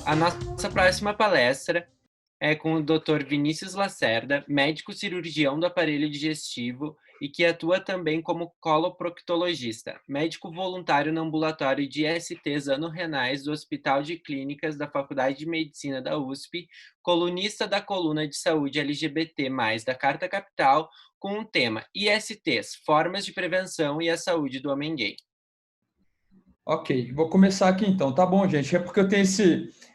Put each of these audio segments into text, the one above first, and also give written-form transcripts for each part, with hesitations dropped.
A nossa próxima palestra é com o Dr. Vinícius Lacerda, médico cirurgião do aparelho digestivo e que atua também como coloproctologista, médico voluntário no ambulatório de ISTs ano-renais do Hospital de Clínicas da Faculdade de Medicina da USP, colunista da coluna de saúde LGBT+, da Carta Capital, com o tema ISTs, Formas de Prevenção e a Saúde do Homem Gay. Ok, vou começar aqui então. Tá bom, gente. É porque eu tenho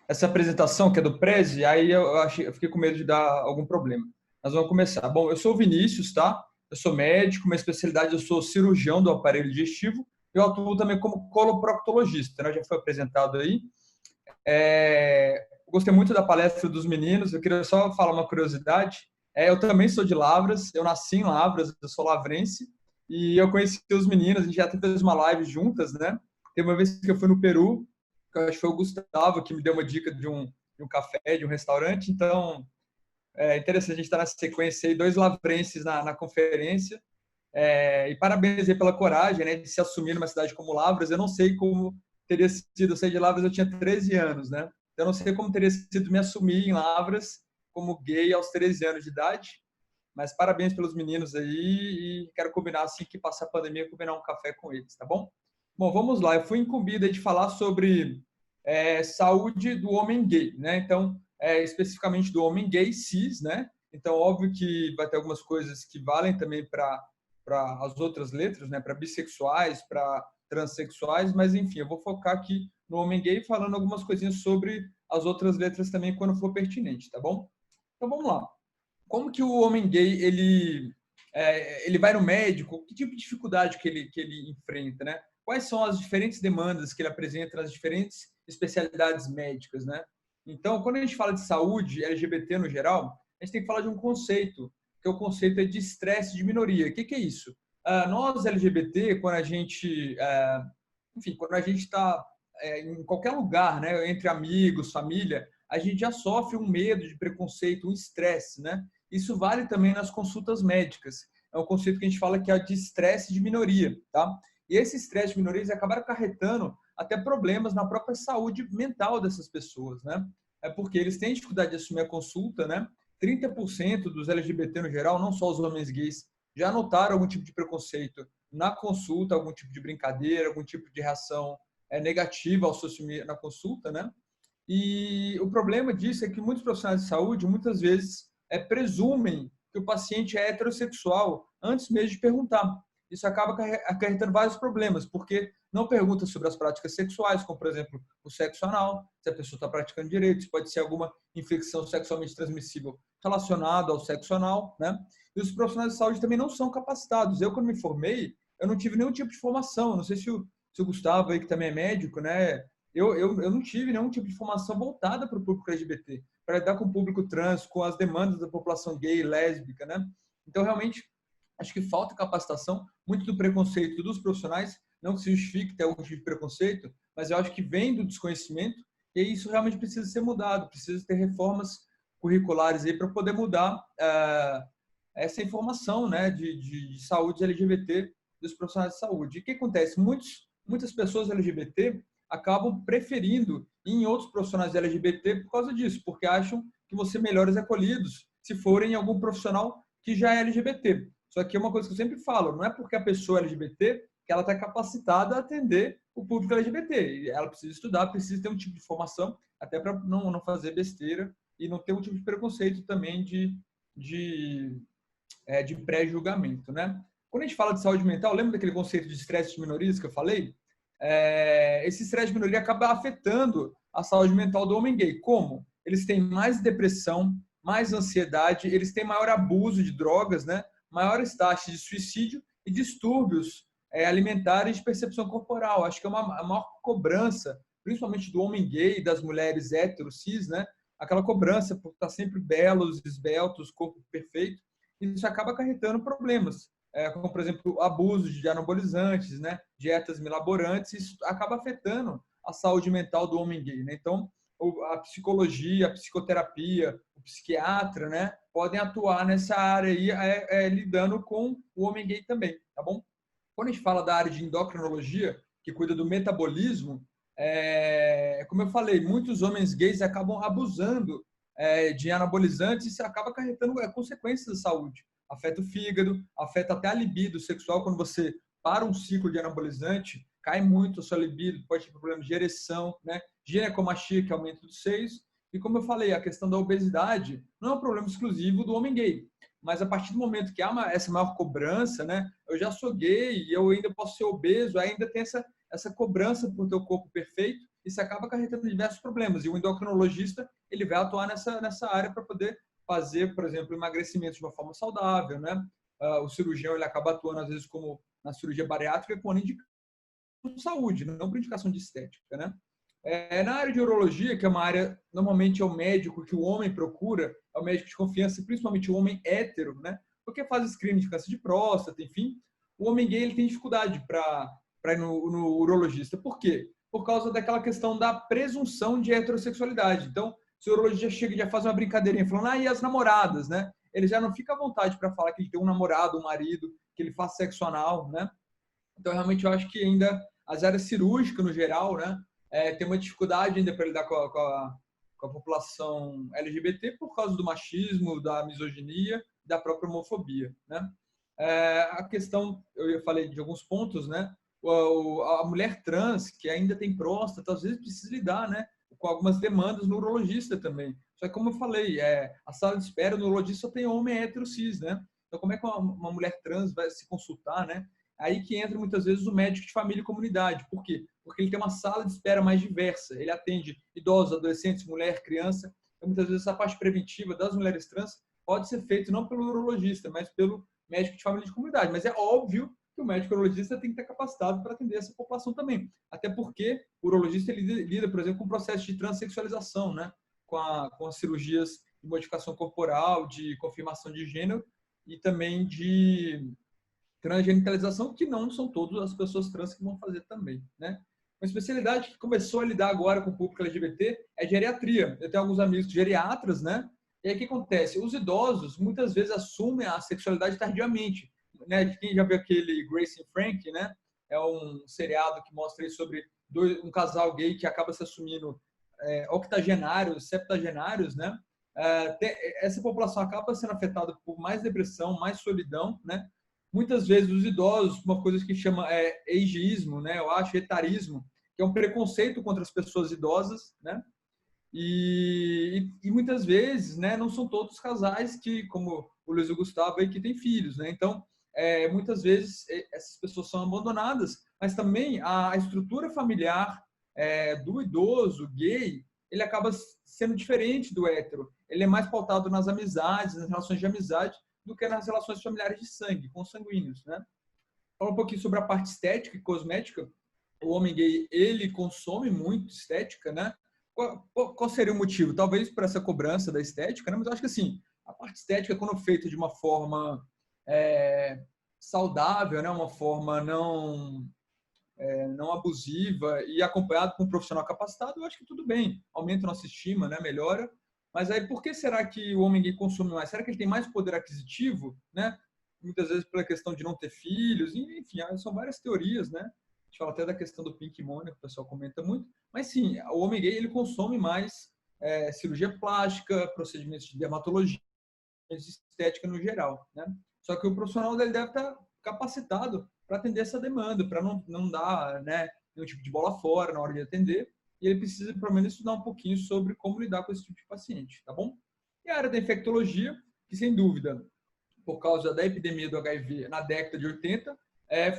essa apresentação que é do Prezi, aí eu fiquei com medo de dar algum problema. Mas vamos começar. Bom, eu sou o Vinícius, tá? Eu sou médico, minha especialidade eu sou cirurgião do aparelho digestivo. Eu atuo também como coloproctologista, né? Já foi apresentado aí. Eu gostei muito da palestra dos meninos. Eu queria só falar uma curiosidade. Eu também sou de Lavras. Eu nasci em Lavras, eu sou lavrense. E eu conheci os meninos. A gente já até fez uma live juntas, né? Teve uma vez que eu fui no Peru, que eu acho que foi o Gustavo que me deu uma dica de um café, de um restaurante. Então, é interessante a gente estar nessa sequência aí, dois lavrenses na conferência. E parabéns aí pela coragem, né, de se assumir numa cidade como Lavras. Eu não sei como teria sido, eu saí de Lavras, eu tinha 13 anos, né? Então, eu não sei como teria sido me assumir em Lavras como gay aos 13 anos de idade. Mas parabéns pelos meninos aí e quero combinar, assim que passar a pandemia, combinar um café com eles, tá bom? Bom, vamos lá. Eu fui incumbido de falar sobre saúde do homem gay, né? Então, especificamente do homem gay cis, né? Então, óbvio que vai ter algumas coisas que valem também para as outras letras, né? Para bissexuais, para transexuais, mas enfim, eu vou focar aqui no homem gay falando algumas coisinhas sobre as outras letras também quando for pertinente, tá bom? Então, vamos lá. Como que o homem gay ele vai no médico? Que tipo de dificuldade que ele enfrenta, né? Quais são as diferentes demandas que ele apresenta nas diferentes especialidades médicas, né? Então, quando a gente fala de saúde LGBT no geral, a gente tem que falar de um conceito, que é o conceito de estresse de minoria. O que é isso? Nós LGBT, quando a gente está em qualquer lugar, né, entre amigos, família, a gente já sofre um medo de preconceito, um estresse, né? Isso vale também nas consultas médicas. É um conceito que a gente fala que é de estresse de minoria, tá? E esse estresse de minorias acaba acarretando até problemas na própria saúde mental dessas pessoas, né? É porque eles têm dificuldade de assumir a consulta, né? 30% dos LGBT no geral, não só os homens gays, já notaram algum tipo de preconceito na consulta, algum tipo de brincadeira, algum tipo de reação negativa ao se assumir na consulta, né? E o problema disso é que muitos profissionais de saúde, muitas vezes, presumem que o paciente é heterossexual antes mesmo de perguntar. Isso acaba acarretando vários problemas, porque não pergunta sobre as práticas sexuais, como, por exemplo, o sexo anal, se a pessoa está praticando direito, se pode ser alguma infecção sexualmente transmissível relacionada ao sexo anal, né? E os profissionais de saúde também não são capacitados. Eu, quando me formei, eu não tive nenhum tipo de formação. Não sei se o Gustavo aí, que também é médico, né? Eu não tive nenhum tipo de formação voltada para o público LGBT, para lidar com o público trans, com as demandas da população gay, lésbica, né? Então, realmente, acho que falta capacitação, muito do preconceito dos profissionais, não que se justifique ter algum tipo de preconceito, mas eu acho que vem do desconhecimento e isso realmente precisa ser mudado, precisa ter reformas curriculares aí para poder mudar essa informação, né, de saúde LGBT dos profissionais de saúde. E o que acontece? Muitas pessoas LGBT acabam preferindo ir em outros profissionais LGBT por causa disso, porque acham que vão ser melhores acolhidos se forem em algum profissional que já é LGBT. Só que é uma coisa que eu sempre falo, não é porque a pessoa é LGBT que ela está capacitada a atender o público LGBT. Ela precisa estudar, precisa ter um tipo de formação, até para não fazer besteira e não ter um tipo de preconceito também de pré-julgamento, né? Quando a gente fala de saúde mental, lembra daquele conceito de estresse de minorias que eu falei? Esse estresse de minoria acaba afetando a saúde mental do homem gay. Como? Eles têm mais depressão, mais ansiedade, eles têm maior abuso de drogas, né? Maiores taxas de suicídio e distúrbios alimentares de percepção corporal. Acho que é a maior cobrança, principalmente do homem gay e das mulheres héteros, cis, né? Aquela cobrança por estar sempre belos, esbeltos, corpo perfeito. Isso acaba acarretando problemas como, por exemplo, abuso de anabolizantes, né, dietas milaborantes, isso acaba afetando a saúde mental do homem gay, né? Então, a psicologia, a psicoterapia, o psiquiatra, né, podem atuar nessa área aí, lidando com o homem gay também, tá bom? Quando a gente fala da área de endocrinologia, que cuida do metabolismo, como eu falei, muitos homens gays acabam abusando de anabolizantes e isso acaba acarretando consequências da saúde. Afeta o fígado, afeta até a libido sexual. Quando você para um ciclo de anabolizante, cai muito a sua libido, pode ter problemas de ereção, né? Ginecomastia, que aumenta dos seios. E como eu falei, a questão da obesidade não é um problema exclusivo do homem gay. Mas a partir do momento que há essa maior cobrança, né? Eu já sou gay e eu ainda posso ser obeso, ainda tem essa cobrança por ter o corpo perfeito, isso acaba acarretando diversos problemas. E o endocrinologista, ele vai atuar nessa área para poder fazer, por exemplo, emagrecimento de uma forma saudável, né? O cirurgião, ele acaba atuando, às vezes, como na cirurgia bariátrica, com indicação de saúde, não por indicação de estética, né? Na área de urologia, que é uma área, normalmente é o médico que o homem procura, é o médico de confiança, principalmente o homem hétero, né? Porque faz screening de câncer de próstata, enfim. O homem gay ele tem dificuldade para ir no urologista. Por quê? Por causa daquela questão da presunção de heterossexualidade. Então, se o urologista chega e já faz uma brincadeirinha falando, e as namoradas, né? Ele já não fica à vontade para falar que ele tem um namorado, um marido, que ele faz sexo anal, né? Então, realmente, eu acho que ainda as áreas cirúrgicas, no geral, né? Tem uma dificuldade ainda para lidar com a população LGBT por causa do machismo, da misoginia, da própria homofobia, né? A questão, eu falei de alguns pontos, né? A mulher trans, que ainda tem próstata, às vezes precisa lidar, né? Com algumas demandas no urologista também. Só que, como eu falei, a sala de espera no urologista só tem homem hétero cis, né? Então, como é que uma mulher trans vai se consultar, né? Aí que entra muitas vezes o médico de família e comunidade. Por quê? Porque ele tem uma sala de espera mais diversa. Ele atende idosos, adolescentes, mulher, criança. Então, muitas vezes essa parte preventiva das mulheres trans pode ser feita não pelo urologista, mas pelo médico de família e de comunidade. Mas é óbvio que o médico urologista tem que estar capacitado para atender essa população também. Até porque o urologista ele lida, por exemplo, com o processo de transexualização, né? Com as cirurgias de modificação corporal, de confirmação de gênero e também de transgenitalização, que não são todas as pessoas trans que vão fazer também, né? Uma especialidade que começou a lidar agora com o público LGBT é geriatria. Eu tenho alguns amigos geriatras, né? E aí o que acontece? Os idosos muitas vezes assumem a sexualidade tardiamente, né? Quem já viu aquele Grace and Frank, né? É um seriado que mostra aí sobre um casal gay que acaba se assumindo octogenários, septagenários, né? Essa população acaba sendo afetada por mais depressão, mais solidão, né? Muitas vezes os idosos, uma coisa que chama ageísmo, né? Eu acho, etarismo, que é um preconceito contra as pessoas idosas, né? E muitas vezes, né, não são todos casais que, como o Luiz e o Gustavo aí, que têm filhos, né? Então, muitas vezes essas pessoas são abandonadas, mas também a estrutura familiar do idoso gay, ele acaba sendo diferente do hétero. Ele é mais pautado nas amizades, nas relações de amizade, do que nas relações familiares de sangue, consanguíneos, né? Fala um pouquinho sobre a parte estética e cosmética. O homem gay, ele consome muito estética, né? Qual seria o motivo? Talvez por essa cobrança da estética, né? Mas eu acho que, assim, a parte estética, quando feita de uma forma saudável, né? Uma forma não abusiva e acompanhado com um profissional capacitado, eu acho que tudo bem. Aumenta a nossa estima, né? Melhora. Mas aí, por que será que o homem gay consome mais? Será que ele tem mais poder aquisitivo, né? Muitas vezes pela questão de não ter filhos, enfim, são várias teorias, né? A gente fala até da questão do Pink Money, que o pessoal comenta muito. Mas sim, o homem gay ele consome mais cirurgia plástica, procedimentos de dermatologia, de estética no geral, né? Só que o profissional dele deve estar capacitado para atender essa demanda, para não dar, né, nenhum tipo de bola fora na hora de atender. E ele precisa, pelo menos, estudar um pouquinho sobre como lidar com esse tipo de paciente, tá bom? E a área da infectologia, que sem dúvida, por causa da epidemia do HIV na década de 80,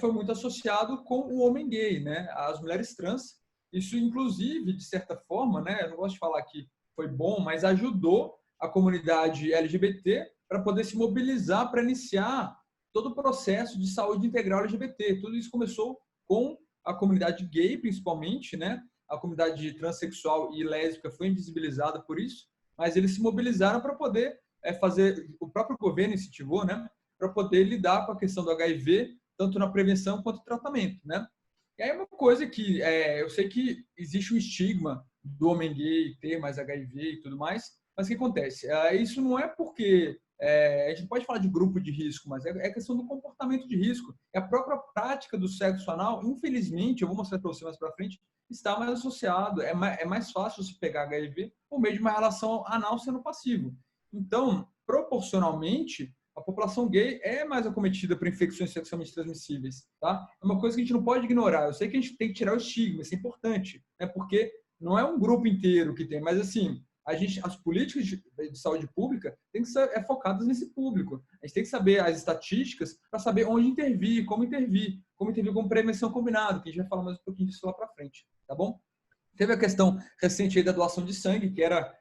foi muito associado com o homem gay, né? As mulheres trans. Isso, inclusive, de certa forma, né? Eu não gosto de falar que foi bom, mas ajudou a comunidade LGBT para poder se mobilizar para iniciar todo o processo de saúde integral LGBT. Tudo isso começou com a comunidade gay, principalmente, né? A comunidade transexual e lésbica foi invisibilizada por isso, mas eles se mobilizaram para poder fazer, o próprio governo incentivou, né? Para poder lidar com a questão do HIV, tanto na prevenção quanto no tratamento, né? E aí é uma coisa que eu sei que existe um estigma do homem gay ter mais HIV e tudo mais, mas o que acontece? Isso não é porque a gente pode falar de grupo de risco, mas é questão do comportamento de risco. É a própria prática do sexo anal, infelizmente, eu vou mostrar para você mais para frente, está mais associado, é mais fácil se pegar HIV por meio de uma relação anal sendo passivo. Então, proporcionalmente, a população gay é mais acometida por infecções sexualmente transmissíveis, tá? É uma coisa que a gente não pode ignorar. Eu sei que a gente tem que tirar o estigma, isso é importante, né? Porque não é um grupo inteiro que tem, mas assim, as políticas de saúde pública têm que ser focadas nesse público. A gente tem que saber as estatísticas para saber onde intervir como com prevenção combinada, que a gente vai falar mais um pouquinho disso lá para frente, tá bom? Teve a questão recente aí da doação de sangue, que era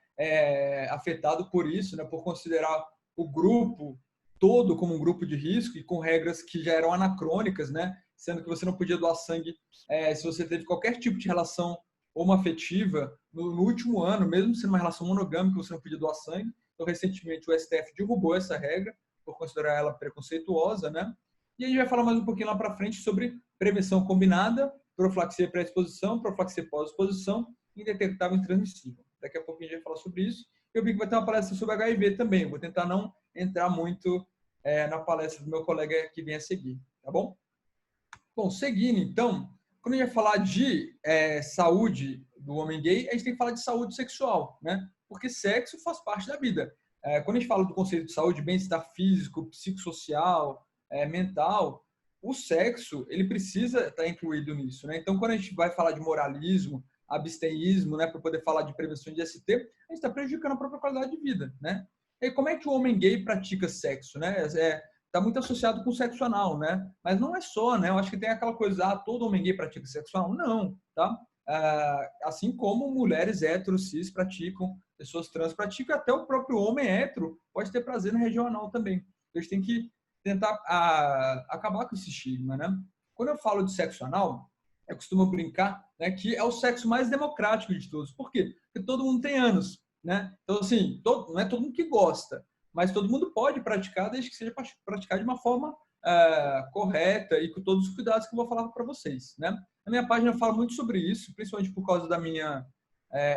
afetado por isso, né, por considerar o grupo todo como um grupo de risco e com regras que já eram anacrônicas, né, sendo que você não podia doar sangue se você teve qualquer tipo de relação homoafetiva no último ano, mesmo sendo uma relação monogâmica, você não podia doar sangue. Então, recentemente, o STF derrubou essa regra por considerar ela preconceituosa, né? E a gente vai falar mais um pouquinho lá para frente sobre prevenção combinada, profilaxia pré-exposição, profilaxia pós-exposição e indetectável intransmissível. Daqui a pouco a gente vai falar sobre isso. Eu vi que vai ter uma palestra sobre HIV também. Eu vou tentar não entrar muito na palestra do meu colega que vem a seguir, tá bom? Bom, seguindo, então, quando a gente vai falar de saúde do homem gay, a gente tem que falar de saúde sexual, né? Porque sexo faz parte da vida. Quando a gente fala do conceito de saúde, bem-estar físico, psicossocial, mental, o sexo, ele precisa estar incluído nisso, né? Então, quando a gente vai falar de moralismo, absteísmo, né, para poder falar de prevenção de ST, a gente está prejudicando a própria qualidade de vida, né? E como é que o homem gay pratica sexo, né? Está muito associado com o sexo anal, né? Mas não é só, né? Eu acho que tem aquela coisa, todo homem gay pratica sexo anal. Não, tá? Assim como mulheres héteros, cis praticam, pessoas trans praticam, até o próprio homem hétero pode ter prazer na região anal também. A gente tem que tentar acabar com esse estigma, né? Quando eu falo de sexo anal, eu costumo brincar, né, que é o sexo mais democrático de todos. Por quê? Porque todo mundo tem ânus, né? Então, assim, não é todo mundo que gosta, mas todo mundo pode praticar, desde que seja praticado de uma forma correta e com todos os cuidados que eu vou falar para vocês, né? Na minha página eu falo muito sobre isso, principalmente por causa da minha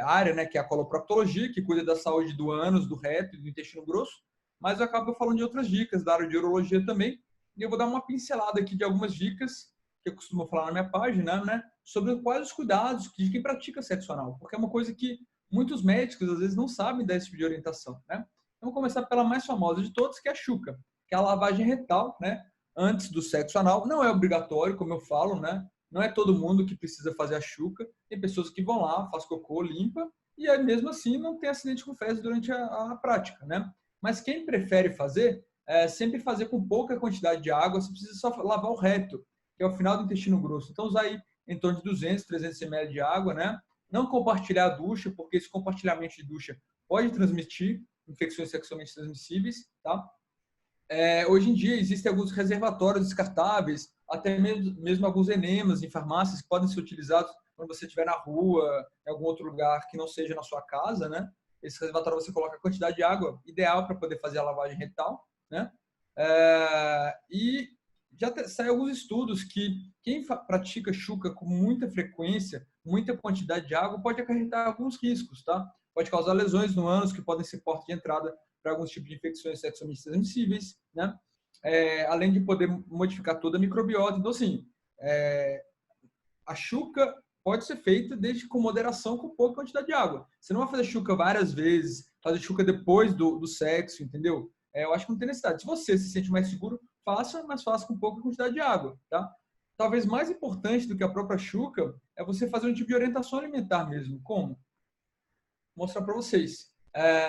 área, né, que é a coloproctologia, que cuida da saúde do ânus, do reto e do intestino grosso, mas eu acabo falando de outras dicas da área de urologia também, e eu vou dar uma pincelada aqui de algumas dicas que eu costumo falar na minha página, né, sobre quais os cuidados de quem pratica sexo anal, porque é uma coisa que muitos médicos às vezes não sabem dar esse tipo de orientação, né? Vamos começar pela mais famosa de todas, que é a chuca, que é a lavagem retal, né, antes do sexo anal. Não é obrigatório, como eu falo, né? Não é todo mundo que precisa fazer a chuca. Tem pessoas que vão lá, faz cocô, limpa, e aí mesmo assim não tem acidente com fezes durante a prática, né? Mas quem prefere fazer, sempre fazer com pouca quantidade de água, você precisa só lavar o reto, que é o final do intestino grosso. Então, usar aí em torno de 200, 300 ml de água, né? Não compartilhar a ducha, porque esse compartilhamento de ducha pode transmitir infecções sexualmente transmissíveis, tá? Hoje em dia existem alguns reservatórios descartáveis, até mesmo alguns enemas em farmácias que podem ser utilizados quando você estiver na rua, em algum outro lugar que não seja na sua casa, né? Esse reservatório você coloca a quantidade de água ideal para poder fazer a lavagem retal, né? E já saiu alguns estudos que quem pratica chuca com muita frequência, muita quantidade de água, pode acarretar alguns riscos, tá? Pode causar lesões no ânus, que podem ser porta de entrada para alguns tipos de infecções sexualmente transmissíveis, né? Além de poder modificar toda a microbiota. Então, assim, a chuca pode ser feita desde com moderação, com pouca quantidade de água. Você não vai fazer chuca várias vezes, fazer chuca depois do sexo, entendeu? Eu acho que não tem necessidade. Se você se sente mais seguro, faça, mas faça com pouca quantidade de água, tá? Talvez mais importante do que a própria chuca é você fazer um tipo de orientação alimentar mesmo. Como? Vou mostrar para vocês.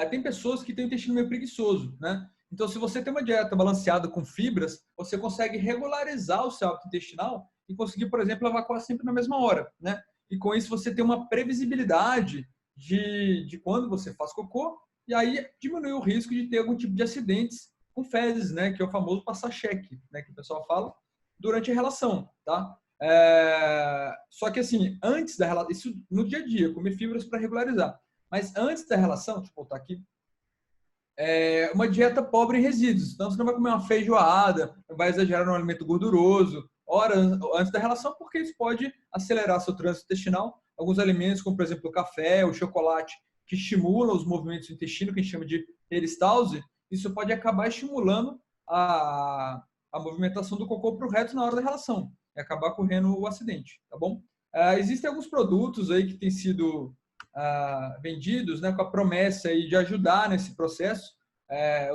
Tem pessoas que têm o intestino meio preguiçoso, né? Então, se você tem uma dieta balanceada com fibras, você consegue regularizar o seu hábito intestinal e conseguir, por exemplo, evacuar sempre na mesma hora, né? E com isso você tem uma previsibilidade de quando você faz cocô, e aí diminui o risco de ter algum tipo de acidentes com fezes, né? Que é o famoso passar cheque, né? Que o pessoal fala, durante a relação, tá? Só que assim, antes da relação, isso no dia a dia, comer fibras para regularizar. Mas antes da relação, deixa eu voltar aqui, uma dieta pobre em resíduos. Então, você não vai comer uma feijoada, não vai exagerar no alimento gorduroso, horas antes da relação, porque isso pode acelerar seu trânsito intestinal. Alguns alimentos, como, por exemplo, o café, o chocolate, que estimulam os movimentos do intestino, que a gente chama de peristalse, isso pode acabar estimulando a movimentação do cocô para o reto na hora da relação e acabar ocorrendo o acidente, tá bom? Existem alguns produtos aí que têm sido vendidos, né, com a promessa aí de ajudar nesse processo.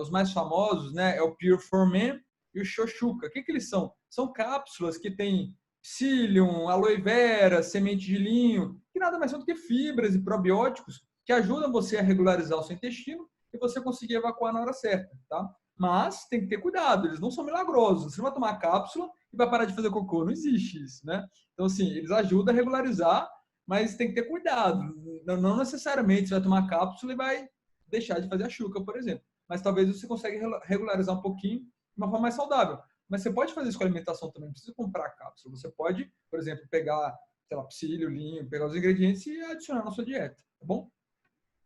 Os mais famosos, né, é o Pure for Men e o Xoxuca. O que eles são? São cápsulas que têm psyllium, aloe vera, semente de linho, que nada mais são do que fibras e probióticos que ajudam você a regularizar o seu intestino e você conseguir evacuar na hora certa, tá? Mas tem que ter cuidado, eles não são milagrosos. Você não vai tomar cápsula e vai parar de fazer cocô, não existe isso, né? Então, assim, eles ajudam a regularizar, mas tem que ter cuidado. Não necessariamente você vai tomar cápsula e vai deixar de fazer a chuca, por exemplo. Mas talvez você consiga regularizar um pouquinho de uma forma mais saudável. Mas você pode fazer isso com a alimentação também, não precisa comprar cápsula. Você pode, por exemplo, pegar, sei lá, psyllium, linho, pegar os ingredientes e adicionar na sua dieta, tá bom?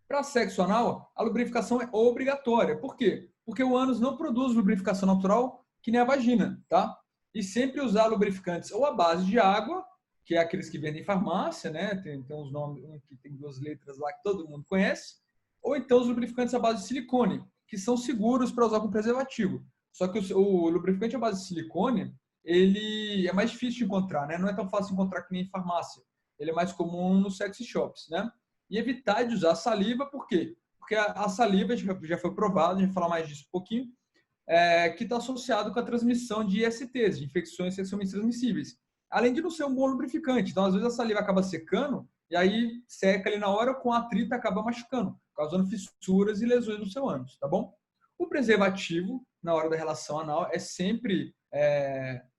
Para sexo anal, a lubrificação é obrigatória. Por quê? Porque o ânus não produz lubrificação natural que nem a vagina, tá? E sempre usar lubrificantes ou à base de água, que é aqueles que vendem em farmácia, né? Tem uns nomes, um que tem 2 letras lá que todo mundo conhece, ou então os lubrificantes à base de silicone, que são seguros para usar com preservativo. Só que o lubrificante à base de silicone, ele é mais difícil de encontrar, né? Não é tão fácil de encontrar que nem em farmácia. Ele é mais comum nos sex shops, né? E evitar de usar saliva, por quê? Porque a saliva já foi provado, a gente vai falar mais disso um pouquinho, que está associado com a transmissão de ISTs, de infecções sexualmente transmissíveis. Além de não ser um bom lubrificante. Então, às vezes, a saliva acaba secando e aí seca ali na hora, com atrito acaba machucando, causando fissuras e lesões no seu ânus, tá bom? O preservativo, na hora da relação anal, é sempre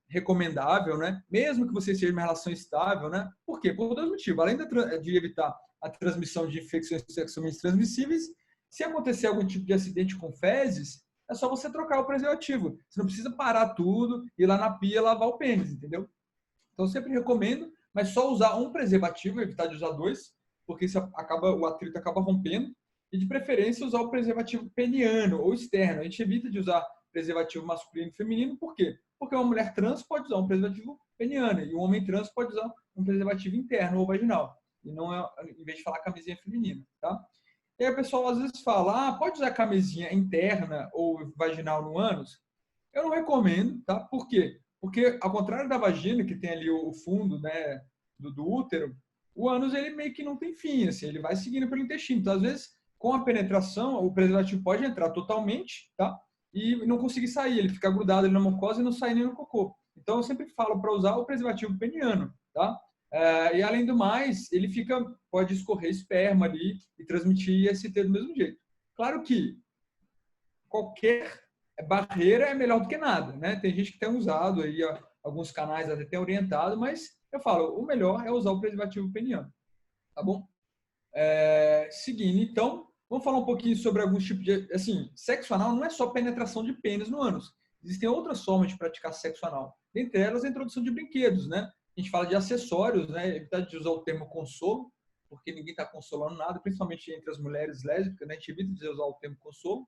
recomendável, né? Mesmo que você esteja em uma relação estável, né? Por quê? Por 2 motivos. Além de evitar a transmissão de infecções sexualmente transmissíveis, se acontecer algum tipo de acidente com fezes, é só você trocar o preservativo. Você não precisa parar tudo, ir lá na pia lavar o pênis, entendeu? Então, eu sempre recomendo, mas só usar um preservativo, evitar de usar 2, porque o atrito acaba rompendo. E, de preferência, usar o preservativo peniano ou externo. A gente evita de usar preservativo masculino e feminino, por quê? Porque uma mulher trans pode usar um preservativo peniano e um homem trans pode usar um preservativo interno ou vaginal. E não em vez de falar camisinha feminina, tá? E aí o pessoal às vezes fala, pode usar camisinha interna ou vaginal no ânus? Eu não recomendo, tá? Por quê? Porque, ao contrário da vagina, que tem ali o fundo, né, do útero, o ânus, ele meio que não tem fim, assim, ele vai seguindo pelo intestino. Então, às vezes, com a penetração, o preservativo pode entrar totalmente, tá? E não conseguir sair, ele fica grudado ali na mucosa e não sai nem no cocô. Então, eu sempre falo para usar o preservativo peniano, tá? E, além do mais, ele pode escorrer esperma ali e transmitir IST do mesmo jeito. Claro que qualquer barreira é melhor do que nada, né? Tem gente que tem usado aí, alguns canais até tem orientado, mas eu falo, o melhor é usar o preservativo peniano, tá bom? Seguindo, então, vamos falar um pouquinho sobre alguns tipos de, assim, sexo anal não é só penetração de pênis no ânus. Existem outras formas de praticar sexo anal. Dentre elas, a introdução de brinquedos, né? A gente fala de acessórios, né? Evitar de usar o termo consolo, porque ninguém está consolando nada, principalmente entre as mulheres lésbicas, né? A gente evita de usar o termo consolo.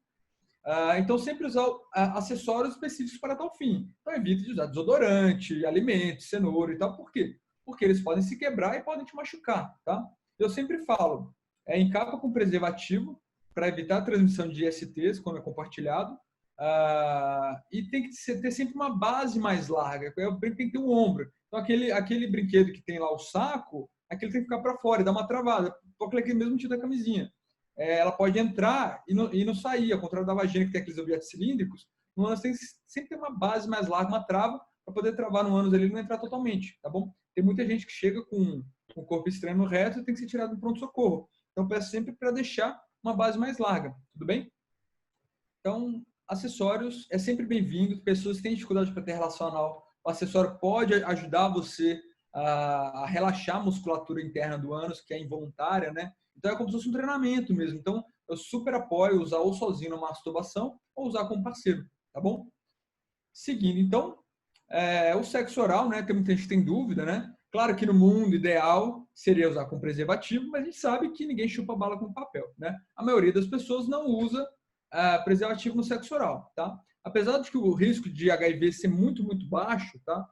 Então, sempre usar acessórios específicos para tal fim. Então, evite de usar desodorante, alimentos, cenoura e tal. Por quê? Porque eles podem se quebrar e podem te machucar, tá? Eu sempre falo, encapa com preservativo para evitar a transmissão de ISTs quando é compartilhado. E tem que ter sempre uma base mais larga. Tem que ter um ombro. Então, aquele brinquedo que tem lá o saco, aquele tem que ficar para fora e dar uma travada. Toca aquele mesmo tipo da camisinha. Ela pode entrar e não sair, ao contrário da vagina, que tem aqueles objetos cilíndricos. No ânus tem sempre ter uma base mais larga, uma trava, para poder travar no ânus ali e não entrar totalmente, tá bom? Tem muita gente que chega com o corpo estranho no reto e tem que ser tirado no pronto-socorro. Então, peço sempre para deixar uma base mais larga, tudo bem? Então, acessórios é sempre bem-vindo. Pessoas que têm dificuldade para ter relação anal, o acessório pode ajudar você a relaxar a musculatura interna do ânus, que é involuntária, né? Então, é como se fosse um treinamento mesmo. Então, eu super apoio usar ou sozinho na masturbação ou usar com parceiro, tá bom? Seguindo, então, o sexo oral, né? Tem muita gente que tem dúvida, né? Claro que no mundo ideal seria usar com preservativo, mas a gente sabe que ninguém chupa bala com papel, né? A maioria das pessoas não usa preservativo no sexo oral, tá? Apesar de que o risco de HIV ser muito, muito baixo, tá?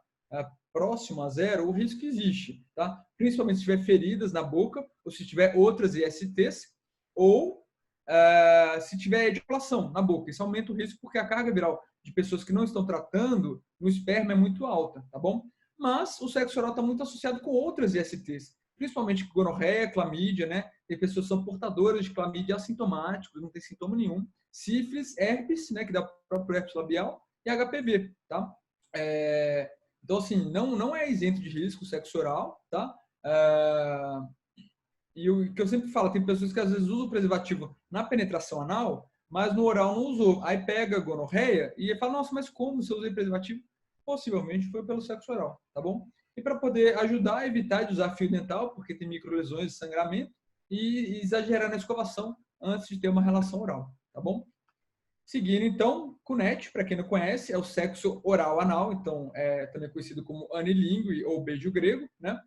Próximo a zero, o risco existe, tá? Principalmente se tiver feridas na boca ou se tiver outras ISTs ou se tiver ejaculação na boca. Isso aumenta o risco porque a carga viral de pessoas que não estão tratando no esperma é muito alta, tá bom? Mas o sexo oral está muito associado com outras ISTs, principalmente gonorreia, clamídia, né? Tem pessoas que são portadoras de clamídia assintomáticos, não tem sintoma nenhum. Sífilis, herpes, né? Que dá o próprio herpes labial, e HPV, tá? Então, assim, não é isento de risco o sexo oral, tá? E o que eu sempre falo, tem pessoas que às vezes usam o preservativo na penetração anal, mas no oral não usou. Aí pega a gonorreia e fala, nossa, mas como se eu usei preservativo? Possivelmente foi pelo sexo oral, tá bom? E para poder ajudar a evitar de usar fio dental, porque tem microlesões de sangramento, e exagerar na escovação antes de ter uma relação oral, tá bom? Seguindo, então, CUNET, para quem não conhece, é o sexo oral anal, então é também conhecido como anilingue ou beijo grego, né?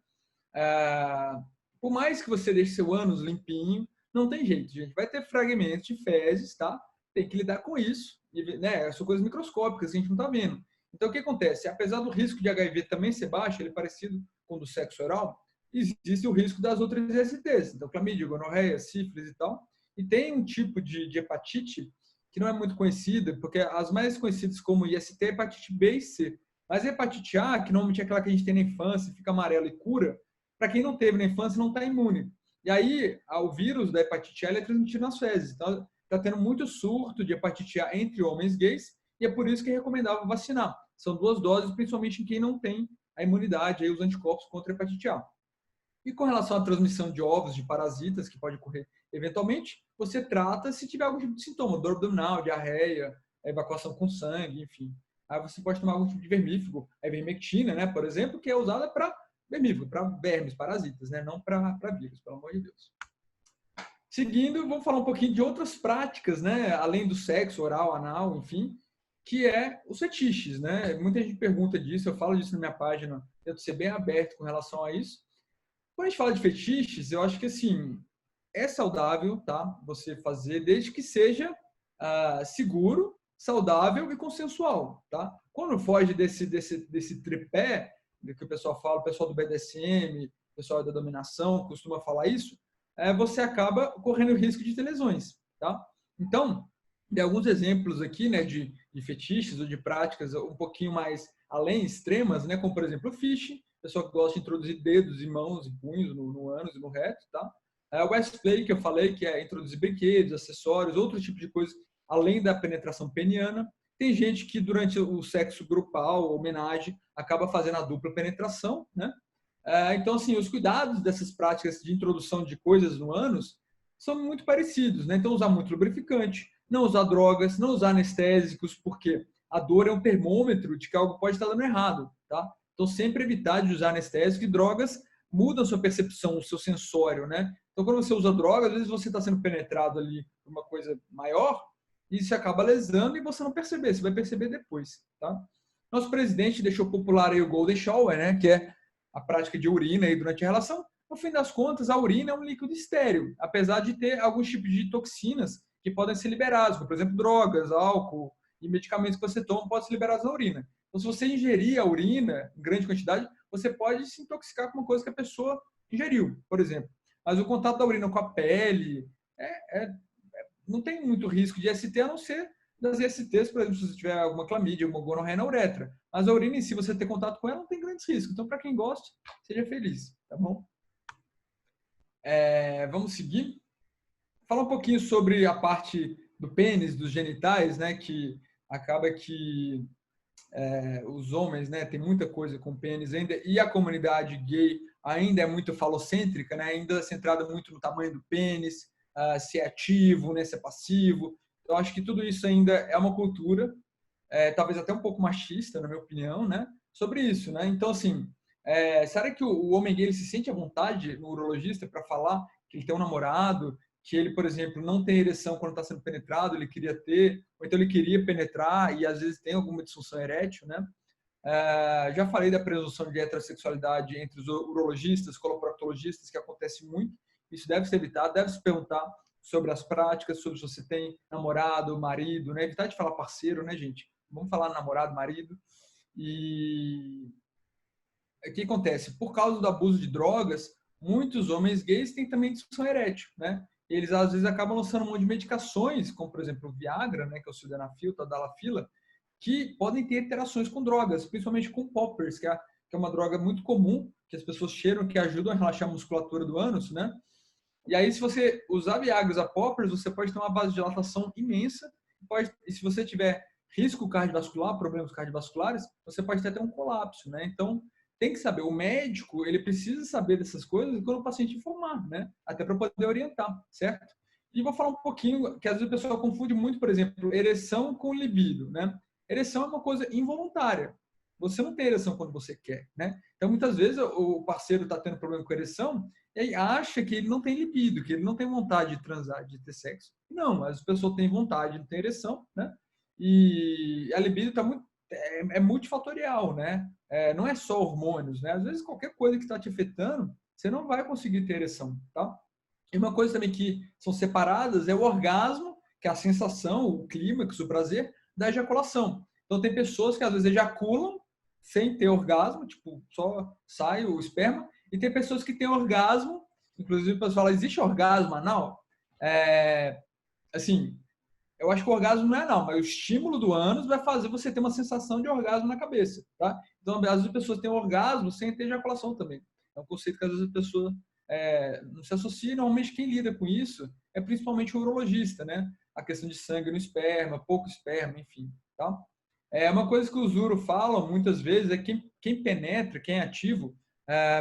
Por mais que você deixe seu ânus limpinho, não tem jeito, gente. Vai ter fragmentos de fezes, tá? Tem que lidar com isso. Né? São coisas microscópicas, a gente não está vendo. Então, o que acontece? Apesar do risco de HIV também ser baixo, ele é parecido com o do sexo oral, existe o risco das outras ISTs. Então, clamídia, gonorreia, sífilis e tal. E tem um tipo de hepatite que não é muito conhecida, porque as mais conhecidas como IST é hepatite B e C. Mas a hepatite A, que normalmente é aquela que a gente tem na infância, fica amarela e cura, para quem não teve na infância, não está imune. E aí, o vírus da hepatite A é transmitido nas fezes. Então, está tendo muito surto de hepatite A entre homens gays, e é por isso que é recomendável vacinar. São 2 doses, principalmente em quem não tem a imunidade, aí, os anticorpos contra a hepatite A. E com relação à transmissão de ovos de parasitas, que pode ocorrer eventualmente, você trata se tiver algum tipo de sintoma, dor abdominal, diarreia, evacuação com sangue, enfim. Aí você pode tomar algum tipo de vermífugo, a ivermectina, né, por exemplo, que é usada para vermífugo, para vermes, parasitas, né, não para vírus, pelo amor de Deus. Seguindo, vamos falar um pouquinho de outras práticas, né, além do sexo oral, anal, enfim, que é os fetiches, né? Muita gente pergunta disso, eu falo disso na minha página, tento ser bem aberto com relação a isso. Quando a gente fala de fetiches, eu acho que assim é saudável, tá? Você fazer desde que seja seguro, saudável e consensual, tá? Quando foge desse tripé que o pessoal fala, o pessoal do BDSM, o pessoal da dominação costuma falar isso, você acaba correndo o risco de ter lesões, tá? Então, tem alguns exemplos aqui, né, de fetiches ou de práticas um pouquinho mais além extremas, né, como por exemplo o fishing, pessoa que gosta de introduzir dedos e mãos e punhos no ânus e no reto, tá? O westplay, que eu falei, que é introduzir brinquedos, acessórios, outro tipo de coisa, além da penetração peniana. Tem gente que durante o sexo grupal, homenagem, acaba fazendo a dupla penetração, né? Então, assim, os cuidados dessas práticas de introdução de coisas no ânus são muito parecidos, né? Então, usar muito lubrificante, não usar drogas, não usar anestésicos, porque a dor é um termômetro de que algo pode estar dando errado, tá? Então, sempre evitar de usar anestésico e drogas mudam a sua percepção, o seu sensório, né? Então, quando você usa droga, às vezes você está sendo penetrado ali por uma coisa maior e isso acaba lesando e você não perceber, você vai perceber depois, tá? Nosso presidente deixou popular aí o Golden Shower, né? Que é a prática de urina aí durante a relação. No fim das contas, a urina é um líquido estéril, apesar de ter alguns tipos de toxinas que podem ser liberadas, como, por exemplo, drogas, álcool e medicamentos que você toma podem ser liberados na urina. Então, se você ingerir a urina em grande quantidade, você pode se intoxicar com uma coisa que a pessoa ingeriu, por exemplo. Mas o contato da urina com a pele não tem muito risco de ST, a não ser das ISTs, por exemplo, se você tiver alguma clamídia, alguma gonorreia na uretra. Mas a urina em si, você ter contato com ela, não tem grandes riscos. Então, para quem gosta, seja feliz, tá bom? Vamos seguir. Falar um pouquinho sobre a parte do pênis, dos genitais, né? Que acaba que os homens, né, tem muita coisa com pênis ainda, e a comunidade gay ainda é muito falocêntrica, né, ainda é centrada muito no tamanho do pênis, se é ativo, né, se é passivo. Eu acho que tudo isso ainda é uma cultura, talvez até um pouco machista, na minha opinião, né, sobre isso, né. Então, assim, será que o homem gay ele se sente à vontade no urologista para falar que ele tem um namorado, que ele, por exemplo, não tem ereção quando está sendo penetrado, ele queria ter, ou então ele queria penetrar e às vezes tem alguma disfunção erétil, né? Já falei da presunção de heterossexualidade entre os urologistas, coloproctologistas, que acontece muito. Isso deve ser evitado, deve se perguntar sobre as práticas, sobre se você tem namorado, marido, né? Evitar de falar parceiro, né, gente? Vamos falar namorado, marido. E o que acontece? Por causa do abuso de drogas, muitos homens gays têm também disfunção erétil, né? eles às vezes acabam lançando um monte de medicações, como por exemplo o Viagra, né, que é o sildenafil, tadalafila, que podem ter interações com drogas, principalmente com poppers, que é uma droga muito comum, que as pessoas cheiram, que ajudam a relaxar a musculatura do ânus, né? E aí, se você usar Viagra, usar poppers, você pode ter uma vasodilatação imensa, e se você tiver risco cardiovascular, problemas cardiovasculares, você pode até ter um colapso, né? Então, tem que saber, o médico, ele precisa saber dessas coisas quando o paciente informar, né? Até para poder orientar, certo? E vou falar um pouquinho, que às vezes o pessoal confunde muito, por exemplo, ereção com libido, né? Ereção é uma coisa involuntária. Você não tem ereção quando você quer, né? Então, muitas vezes, o parceiro está tendo problema com ereção e aí acha que ele não tem libido, que ele não tem vontade de transar, de ter sexo. Não, as pessoas têm vontade, não tem ereção, né? E a libido tá muito, é multifatorial, né? Não é só hormônios, né? Às vezes, qualquer coisa que está te afetando, você não vai conseguir ter ereção, tá? E uma coisa também que são separadas é o orgasmo, que é a sensação, o clímax, o prazer da ejaculação. Então, tem pessoas que às vezes ejaculam sem ter orgasmo, tipo, só sai o esperma, e tem pessoas que têm orgasmo, inclusive o pessoal fala, existe orgasmo anal? Assim, eu acho que o orgasmo não é anal, mas o estímulo do ânus vai fazer você ter uma sensação de orgasmo na cabeça, tá? Então, às vezes as pessoas têm orgasmo sem ter ejaculação também. É um conceito que às vezes a pessoa não se associa. Normalmente quem lida com isso é principalmente o urologista, né? A questão de sangue no esperma, pouco esperma, enfim, tá? Uma coisa que os uro falam muitas vezes é que quem penetra, quem é ativo,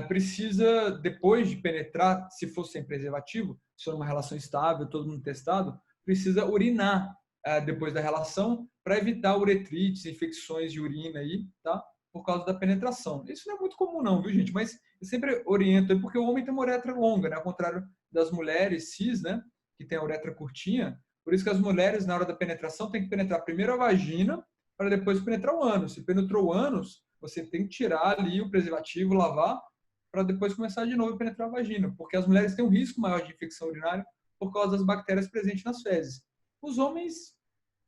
precisa, depois de penetrar, se for sem preservativo, se for uma relação estável, todo mundo testado, precisa urinar depois da relação para evitar uretrites, infecções de urina aí, tá? Por causa da penetração. Isso não é muito comum não, viu, gente? Mas eu sempre oriento, porque o homem tem uma uretra longa, né? Ao contrário das mulheres cis, né? Que tem a uretra curtinha. Por isso que as mulheres, na hora da penetração, tem que penetrar primeiro a vagina para depois penetrar o ânus. Se penetrou o ânus, você tem que tirar ali o preservativo, lavar, para depois começar de novo a penetrar a vagina. Porque as mulheres têm um risco maior de infecção urinária por causa das bactérias presentes nas fezes. Os homens,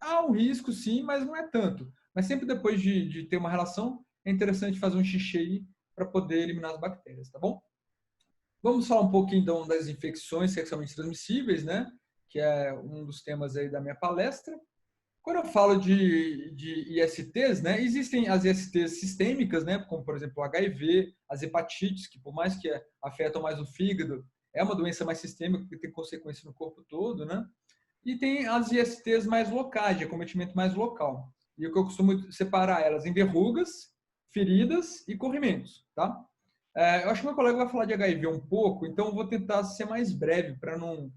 há um risco sim, mas não é tanto. Mas sempre depois de ter uma relação, é interessante fazer um xixi aí para poder eliminar as bactérias, tá bom? Vamos falar um pouquinho então das infecções sexualmente transmissíveis, né? Que é um dos temas aí da minha palestra. Quando eu falo de ISTs, né, existem as ISTs sistêmicas, né, como por exemplo o HIV, as hepatites, que por mais que afetam mais o fígado, é uma doença mais sistêmica que tem consequência no corpo todo, né? E tem as ISTs mais locais, de acometimento mais local. E o que eu costumo separar elas em verrugas, feridas e corrimentos, tá? Eu acho que meu colega vai falar de HIV um pouco, então eu vou tentar ser mais breve para não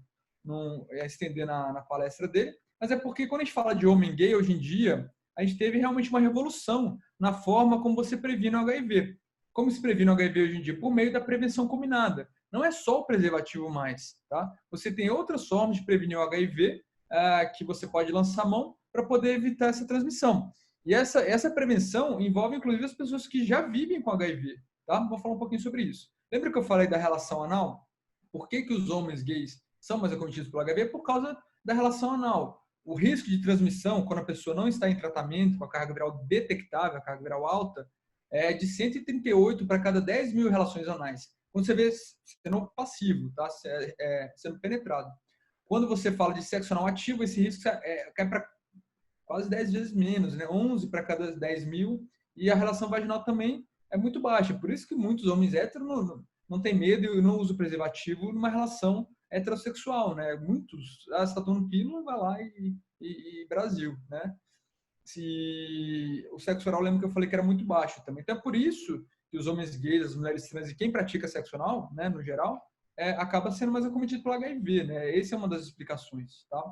estender na palestra dele. Mas é porque quando a gente fala de homem gay hoje em dia, a gente teve realmente uma revolução na forma como você previne o HIV. Como se previne o HIV hoje em dia? Por meio da prevenção combinada. Não é só o preservativo mais, tá? Você tem outras formas de prevenir o HIV que você pode lançar mão para poder evitar essa transmissão. E essa prevenção envolve, inclusive, as pessoas que já vivem com HIV, tá? Vou falar um pouquinho sobre isso. Lembra que eu falei da relação anal? Por que os homens gays são mais acometidos pelo HIV? Por causa da relação anal. O risco de transmissão, quando a pessoa não está em tratamento com a carga viral detectável, a carga viral alta, é de 138 para cada 10 mil relações anais. Quando você vê sendo passivo, tá? Sendo penetrado. Quando você fala de sexo anal ativo, esse risco cai para quase 10 vezes menos, né? 11 para cada 10 mil. E a relação vaginal também é muito baixa. Por isso que muitos homens héteros não têm medo e não usam preservativo numa relação heterossexual, né? Muitos, você está tomando pílula, vai lá e Brasil, né? Se o sexo oral, lembro que eu falei que era muito baixo também. Então é por isso que os homens gays, as mulheres trans e quem pratica sexo oral, né, no geral, acaba sendo mais acometido pelo HIV, né? Essa é uma das explicações, tá?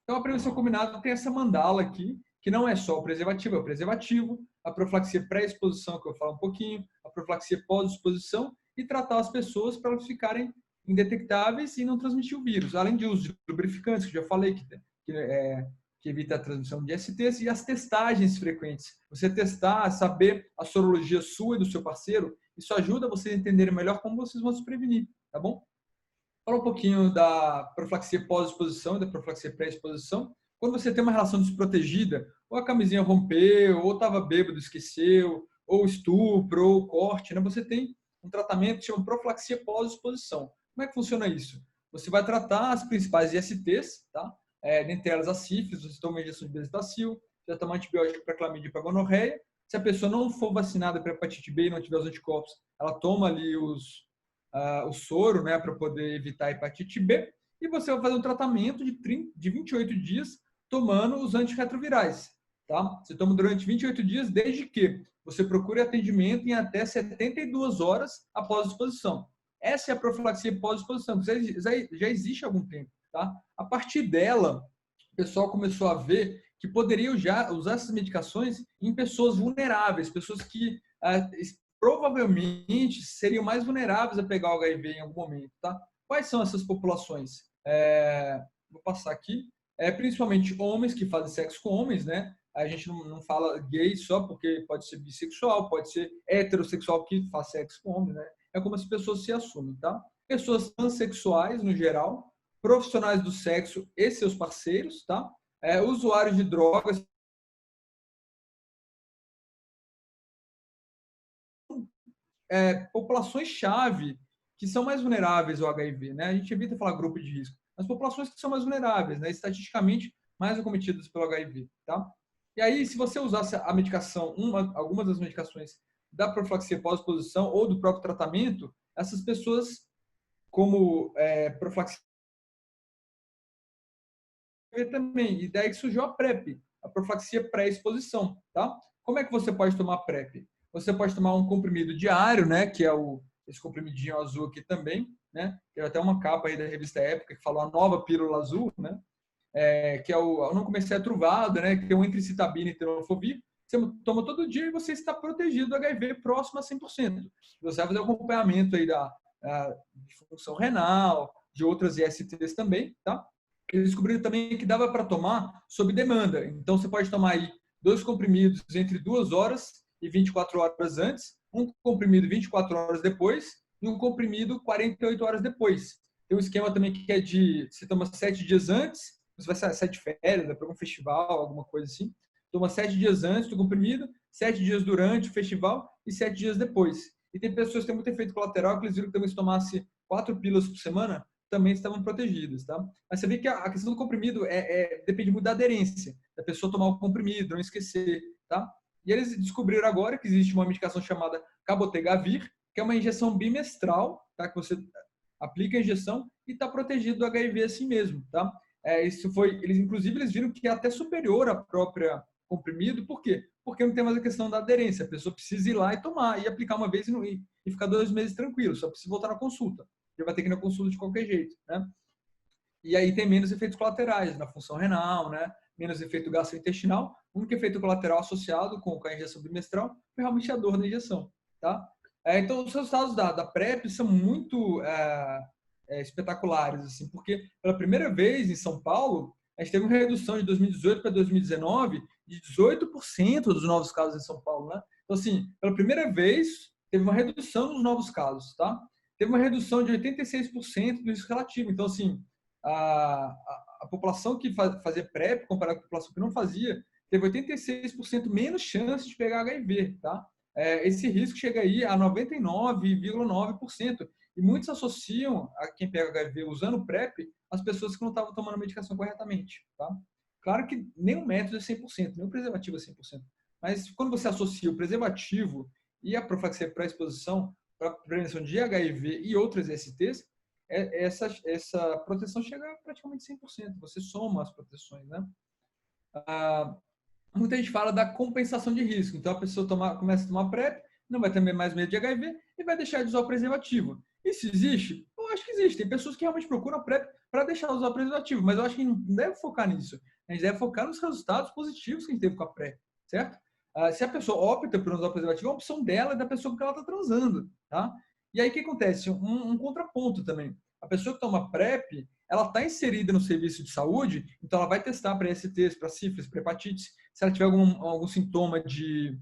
Então a prevenção combinada tem essa mandala aqui, que não é só o preservativo, é o preservativo, a profilaxia pré-exposição, que eu falo um pouquinho, a profilaxia pós-exposição e tratar as pessoas para elas ficarem indetectáveis e não transmitir o vírus. Além de uso de lubrificantes, que eu já falei, que evita a transmissão de STs, e as testagens frequentes. Você testar, saber a sorologia sua e do seu parceiro, isso ajuda vocês a entenderem melhor como vocês vão se prevenir, tá bom? Fala um pouquinho da profilaxia pós-exposição e da profilaxia pré-exposição. Quando você tem uma relação desprotegida, ou a camisinha rompeu, ou estava bêbado, esqueceu, ou estupro, ou corte, né? Você tem um tratamento que chama profilaxia pós-exposição. Como é que funciona isso? Você vai tratar as principais ISTs, tá? Dentre elas a sífilis, você toma injeção de bezetacil, você vai tomar antibiótico para clamídia e para gonorreia. Se a pessoa não for vacinada para hepatite B e não tiver os anticorpos, ela toma ali o soro, né, para poder evitar a hepatite B. E você vai fazer um tratamento de 28 dias tomando os antirretrovirais. Tá? Você toma durante 28 dias, desde que você procure atendimento em até 72 horas após a exposição. Essa é a profilaxia pós-exposição, já existe há algum tempo. Tá? A partir dela, o pessoal começou a ver que poderiam já usar essas medicações em pessoas vulneráveis, pessoas que provavelmente seriam mais vulneráveis a pegar o HIV em algum momento. Tá? Quais são essas populações? Vou passar aqui. Principalmente homens que fazem sexo com homens, né? A gente não fala gay só porque pode ser bissexual, pode ser heterossexual que faz sexo com homens, né? É como as pessoas se assumem, tá? Pessoas transexuais, no geral, profissionais do sexo e seus parceiros, tá? Usuários de drogas, populações-chave que são mais vulneráveis ao HIV, né? A gente evita falar grupo de risco, mas populações que são mais vulneráveis, né? Estatisticamente mais acometidas pelo HIV, tá? E aí, se você usasse a medicação, algumas das medicações da profilaxia pós-exposição ou do próprio tratamento, essas pessoas, como profilaxia também, e daí que surgiu a PrEP, a profilaxia pré-exposição, tá? Como é que você pode tomar PrEP? Você pode tomar um comprimido diário, né, que é esse comprimidinho azul aqui também, né? Tem até uma capa aí da revista Época que falou a nova pílula azul, né? Que é eu não comecei a truvada, né? Que é o entricitabina e tenofovir. Você toma todo dia e você está protegido do HIV próximo a 100%. Você vai fazer o acompanhamento aí de função renal, de outras ISTs também, tá? Eles descobriram também que dava para tomar sob demanda. Então, você pode tomar aí 2 comprimidos entre 2 horas e 24 horas antes, um comprimido 24 horas depois e um comprimido 48 horas depois. Tem um esquema também que é você toma 7 dias antes, você vai sair de férias, vai para um festival, alguma coisa assim, toma 7 dias antes do comprimido, 7 dias durante o festival e 7 dias depois. E tem pessoas que têm muito efeito colateral, que eles viram que também se tomasse 4 pílulas por semana, também estavam protegidas, tá? Mas você vê que a questão do comprimido depende muito da aderência, da pessoa tomar o comprimido, não esquecer, tá? E eles descobriram agora que existe uma medicação chamada cabotegravir, que é uma injeção bimestral, tá? Que você aplica a injeção e está protegido do HIV assim mesmo, tá? Eles viram que é até superior à própria comprimido, por quê? Porque não tem mais a questão da aderência, a pessoa precisa ir lá e tomar, e aplicar uma vez e ficar 2 meses tranquilo, só precisa voltar na consulta. Ele vai ter que ir na consulta de qualquer jeito, né? E aí tem menos efeitos colaterais na função renal, né? Menos efeito gastrointestinal. O único efeito colateral associado com a injeção bimestral foi realmente a dor da injeção, tá? Então, os resultados da PrEP são muito espetaculares, assim, porque pela primeira vez em São Paulo, a gente teve uma redução de 2018 para 2019 de 18% dos novos casos em São Paulo, né? Então, assim, pela primeira vez, teve uma redução nos novos casos, tá? Teve uma redução de 86% do risco relativo. Então, assim, a população que fazia PrEP, comparada com a população que não fazia, teve 86% menos chance de pegar HIV, tá? Esse risco chega aí a 99,9%. E muitos associam a quem pega HIV usando PrEP as pessoas que não estavam tomando a medicação corretamente, tá? Claro que nenhum método é 100%, nenhum preservativo é 100%. Mas quando você associa o preservativo e a profilaxia pré-exposição para prevenção de HIV e outras STs, essa proteção chega a praticamente 100%. Você soma as proteções, né? Muita gente fala da compensação de risco. Então, a pessoa começa a tomar PrEP, não vai ter mais medo de HIV e vai deixar de usar o preservativo. Isso existe? Eu acho que existe. Tem pessoas que realmente procuram a PrEP para deixar de usar o preservativo, mas eu acho que não deve focar nisso. A gente deve focar nos resultados positivos que a gente teve com a PrEP, certo? Se a pessoa opta por usar o preservativo, é uma opção dela e da pessoa com que ela está transando, tá? E aí, o que acontece? Um contraponto também. A pessoa que toma PrEP, ela está inserida no serviço de saúde, então ela vai testar para STs, para sífilis, para hepatite. Se ela tiver algum sintoma de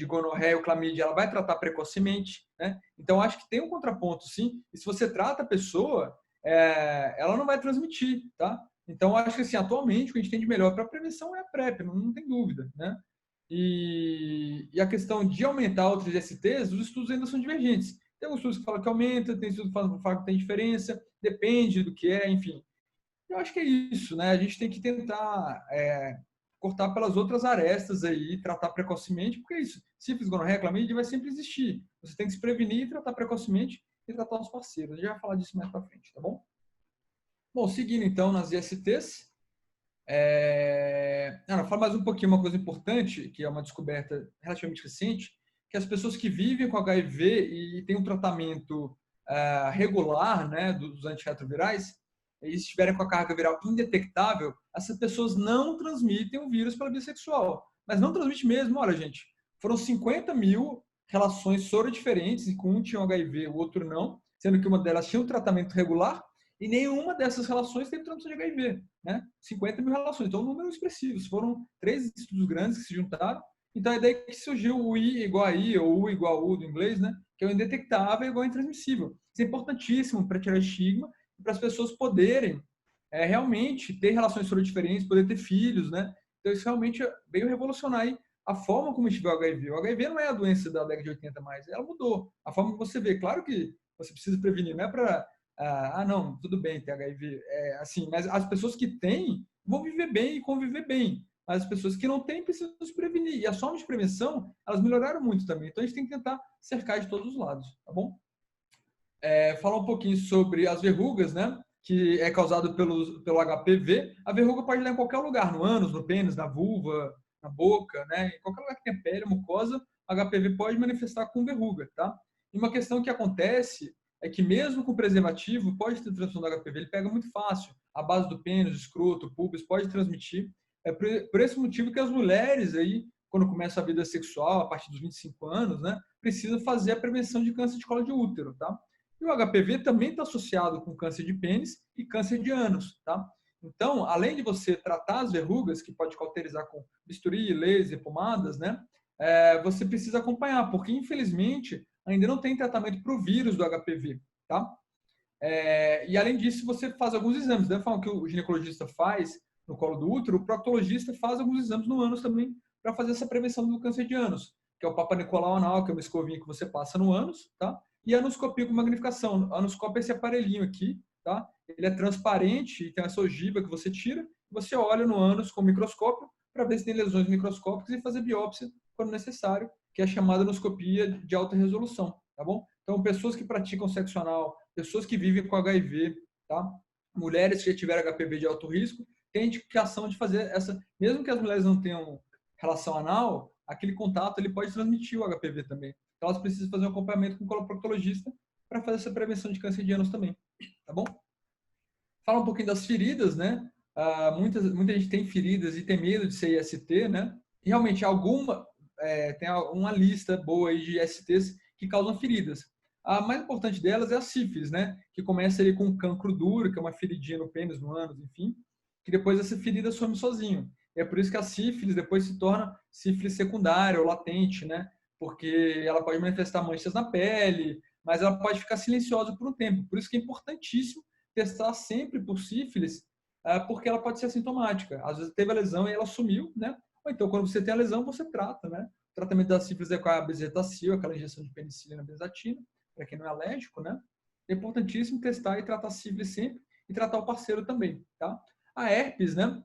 gonorreia ou clamídia, ela vai tratar precocemente, né? Então, acho que tem um contraponto, sim. E se você trata a pessoa, ela não vai transmitir, tá? Então, acho que, assim, atualmente, o que a gente tem de melhor para a prevenção é a PrEP, não tem dúvida, né? E a questão de aumentar outros STs, os estudos ainda são divergentes. Tem alguns estudos que falam que aumenta, tem estudos que falam que tem diferença, depende do que é, enfim. Eu acho que é isso, né? A gente tem que tentar cortar pelas outras arestas aí, tratar precocemente, porque é isso. Sífilis, gonorreia, clamídia vai sempre existir. Você tem que se prevenir, tratar precocemente e tratar os parceiros. A gente vai falar disso mais para frente, tá bom? Bom, seguindo então nas ISTs, não, fala mais um pouquinho, uma coisa importante, que é uma descoberta relativamente recente, que as pessoas que vivem com HIV e têm um tratamento regular, né, dos antirretrovirais, e estiverem com a carga viral indetectável, essas pessoas não transmitem o vírus pela via sexual. Mas não transmite mesmo. Olha, gente, foram 50 mil relações sorodiferentes, e com um tinha HIV, o outro não, sendo que uma delas tinha um tratamento regular, e nenhuma dessas relações teve transmissão de HIV. Né? 50 mil relações. Então, um número expressivo. Foram 3 estudos grandes que se juntaram. Então, é daí que surgiu o I igual a I, ou U igual a U do inglês, né? Que é o indetectável igual a intransmissível. Isso é importantíssimo para tirar estigma e para as pessoas poderem realmente ter relações sorodiferentes, poder ter filhos, né? Então, isso realmente veio revolucionar a forma como a gente vê o HIV. O HIV não é a doença da década de 80 mais, ela mudou. A forma que você vê. Claro que você precisa prevenir, não é para não, tudo bem ter HIV. Assim, mas as pessoas que têm vão viver bem e conviver bem. As pessoas que não têm precisam se prevenir. E as formas de prevenção, elas melhoraram muito também. Então, a gente tem que tentar cercar de todos os lados, tá bom? Falar um pouquinho sobre as verrugas, né? Que é causado pelo HPV. A verruga pode estar em qualquer lugar, no ânus, no pênis, na vulva, na boca, né? Em qualquer lugar que tenha pele, mucosa, o HPV pode manifestar com verruga, tá? E uma questão que acontece é que mesmo com preservativo, pode ter transmissão do HPV, ele pega muito fácil. A base do pênis, escroto, púbis, pode transmitir. É por esse motivo que as mulheres aí, quando começam a vida sexual, a partir dos 25 anos, né, precisam fazer a prevenção de câncer de colo de útero, tá? E o HPV também está associado com câncer de pênis e câncer de ânus, tá? Então, além de você tratar as verrugas, que pode cauterizar com bisturi, laser, pomadas, né? Você precisa acompanhar, porque infelizmente ainda não tem tratamento para o vírus do HPV, tá? E além disso, você faz alguns exames. Da forma que o ginecologista faz no colo do útero, o proctologista faz alguns exames no ânus também para fazer essa prevenção do câncer de ânus, que é o Papa Nicolau anal, que é uma escovinha que você passa no ânus, tá? E a anoscopia com magnificação. A anoscópia é esse aparelhinho aqui, tá? Ele é transparente e tem essa ogiva que você tira, você olha no ânus com o microscópio para ver se tem lesões microscópicas e fazer biópsia quando necessário, que é a chamada anoscopia de alta resolução, tá bom? Então, pessoas que praticam sexo anal, pessoas que vivem com HIV, tá? Mulheres que já tiveram HPV de alto risco, têm indicação de fazer essa, mesmo que as mulheres não tenham relação anal, aquele contato ele pode transmitir o HPV também. Então, elas precisam fazer um acompanhamento com o coloproctologista para fazer essa prevenção de câncer de ânus também, tá bom? Fala um pouquinho das feridas, né? Muita gente tem feridas e tem medo de ser IST, né? Realmente, tem uma lista boa aí de ISTs que causam feridas. A mais importante delas é a sífilis, né? Que começa ali com um cancro duro, que é uma feridinha no pênis, no ânus, enfim, que depois essa ferida some sozinho. É por isso que a sífilis depois se torna sífilis secundária ou latente, né? Porque ela pode manifestar manchas na pele, mas ela pode ficar silenciosa por um tempo. Por isso que é importantíssimo testar sempre por sífilis, porque ela pode ser assintomática. Às vezes teve a lesão e ela sumiu, né? Ou então, quando você tem a lesão, você trata, né? O tratamento da sífilis é com a bezetacil, aquela injeção de penicilina benzatina, para quem não é alérgico, né? É importantíssimo testar e tratar a sífilis sempre e tratar o parceiro também, tá? A herpes, né?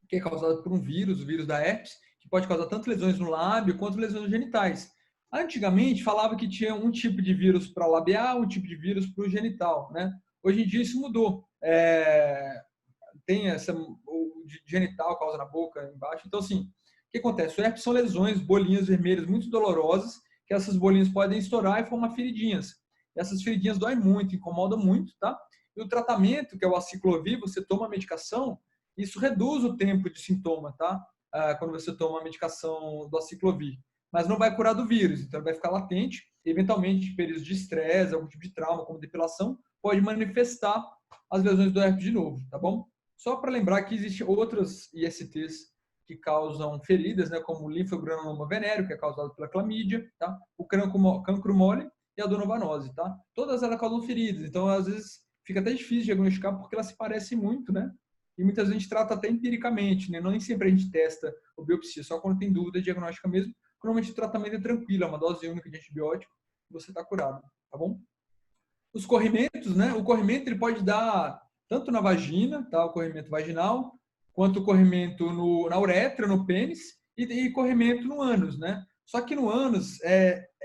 Que é causada por um vírus, o vírus da herpes, que pode causar tanto lesões no lábio quanto lesões genitais. Antigamente, falava que tinha um tipo de vírus para o labial, um tipo de vírus para o genital, né? Hoje em dia isso mudou. Tem o genital causa na boca, embaixo. Então, assim, o que acontece? O herpes são lesões, bolinhas vermelhas muito dolorosas, que essas bolinhas podem estourar e formar feridinhas. Essas feridinhas doem muito, incomodam muito, tá? E o tratamento, que é o aciclovir, você toma a medicação, isso reduz o tempo de sintoma, tá? Quando você toma a medicação do aciclovir. Mas não vai curar do vírus, então vai ficar latente. Eventualmente, em períodos de estresse, algum tipo de trauma, como depilação, pode manifestar as lesões do herpes de novo, tá bom? Só para lembrar que existem outras ISTs que causam feridas, né, como o linfogranuloma venéreo, que é causado pela clamídia, tá? O cancro mole e a donovanose, tá? Todas elas causam feridas, então às vezes fica até difícil de diagnosticar porque elas se parecem muito, né? E muitas vezes a gente trata até empiricamente, né? Não nem sempre a gente testa ou biopsia, só quando tem dúvida diagnóstica mesmo. Normalmente o tratamento é tranquilo, é uma dose única de antibiótico e você está curado, tá bom? Os corrimentos, né? O corrimento ele pode dar tanto na vagina, tá? O corrimento vaginal, quanto o corrimento na uretra, no pênis, e corrimento no ânus, né? Só que no ânus,